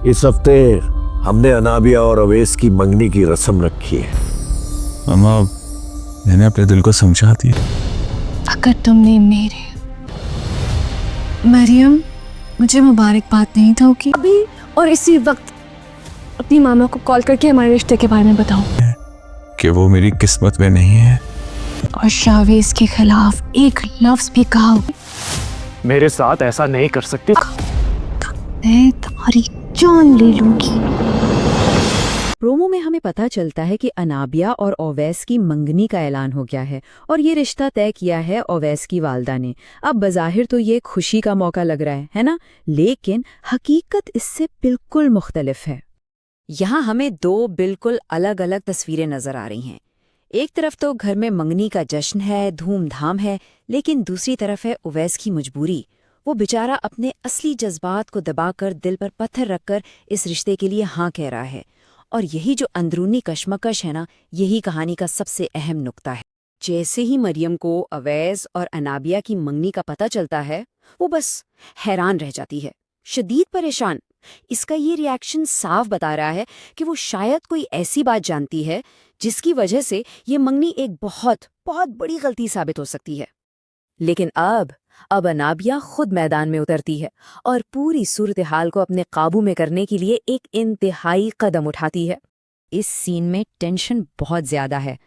इस हफ्ते हमने अनाबिया और अवैस की मंगनी की रस्म रखी है। मामा, मैंने अपने दिल को समझा दिया। अगर तुमने मेरे मरियम मुझे मुबारकबाद नहीं दोगी अभी और इसी वक्त अपनी मामा को कॉल करके हमारे रिश्ते के बारे में बताओ कि वो मेरी किस्मत में नहीं है और शावेज के खिलाफ एक लफ्ज भी कहा मेरे साथ ऐसा नहीं कर सकती। मैं तुम्हारी जान ले लूंगी। प्रोमो में हमें पता चलता है कि अनाबिया और ओवैस की मंगनी का ऐलान हो गया है और ये रिश्ता तय किया है ओवैस की वालदा ने। अब बज़ाहिर तो ये खुशी का मौका लग रहा है ना? लेकिन हकीकत इससे बिल्कुल मुख्तलिफ है। यहाँ हमें दो बिल्कुल अलग अलग तस्वीरें नजर आ रही हैं। एक तरफ तो घर में मंगनी का जश्न है, धूमधाम है, लेकिन दूसरी तरफ है ओवैस की मजबूरी। वो बेचारा अपने असली जज्बात को दबाकर, दिल पर पत्थर रखकर इस रिश्ते के लिए हाँ कह रहा है। और यही जो अंदरूनी कश्मकश है ना, यही कहानी का सबसे अहम नुक्ता है। जैसे ही मरियम को अवैस और अनाबिया की मंगनी का पता चलता है, वो बस हैरान रह जाती है, शदीद परेशान। इसका ये रिएक्शन साफ बता रहा है कि वो शायद कोई ऐसी बात जानती है जिसकी वजह से ये मंगनी एक बहुत बहुत बड़ी गलती साबित हो सकती है। लेकिन अब अनाबिया खुद मैदान में उतरती है और पूरी सूरत हाल को अपने काबू में करने के लिए एक इंतहाई कदम उठाती है। इस सीन में टेंशन बहुत ज्यादा है।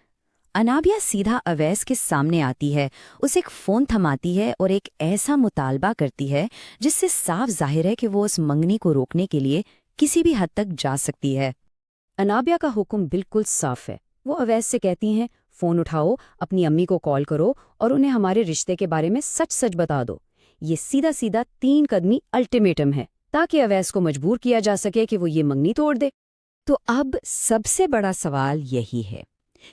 अनाबिया सीधा अवैस के सामने आती है, उसे एक फ़ोन थमाती है और एक ऐसा मुतालबा करती है जिससे साफ जाहिर है कि वो उस मंगनी को रोकने के लिए किसी भी हद तक जा सकती है। अनाबिया का हुक्म बिल्कुल साफ है। वो अवैस से कहती हैं, फ़ोन उठाओ, अपनी अम्मी को कॉल करो और उन्हें हमारे रिश्ते के बारे में सच सच बता दो। ये सीधा सीधा 3 कदमी अल्टीमेटम है ताकि अवैस को मजबूर किया जा सके कि वो ये मंगनी तोड़ दे। तो अब सबसे बड़ा सवाल यही है,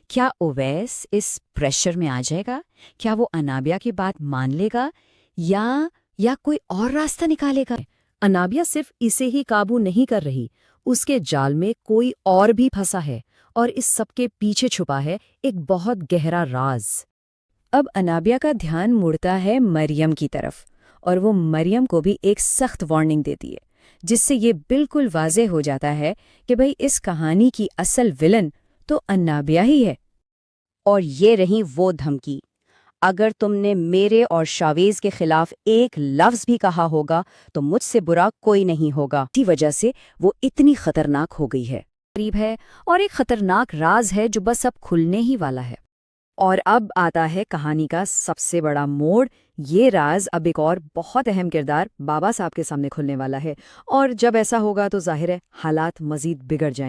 क्या ओवैस इस प्रेशर में आ जाएगा? क्या वो अनाबिया की बात मान लेगा या कोई और रास्ता निकालेगा? अनाबिया सिर्फ इसे ही काबू नहीं कर रही, उसके जाल में कोई और भी फंसा है और इस सबके पीछे छुपा है एक बहुत गहरा राज। अब अनाबिया का ध्यान मुड़ता है मरियम की तरफ और वो मरियम को भी एक सख्त वार्निंग देती है, जिससे ये बिल्कुल वाज़े हो जाता है कि भाई इस कहानी की असल विलन तो अनाबिया ही है। और ये रही वो धमकी, अगर तुमने मेरे और शावेज के खिलाफ एक लफ्ज भी कहा होगा तो मुझसे बुरा कोई नहीं होगा। इसी वजह से वो इतनी खतरनाक हो गई है, करीब है और एक खतरनाक राज है जो बस अब खुलने ही वाला है। और अब आता है कहानी का सबसे बड़ा मोड़। ये राज अब एक और बहुत अहम किरदार बाबा साहब के सामने खुलने वाला है और जब ऐसा होगा तो जाहिर है हालात मजीद बिगड़ जाएंगे।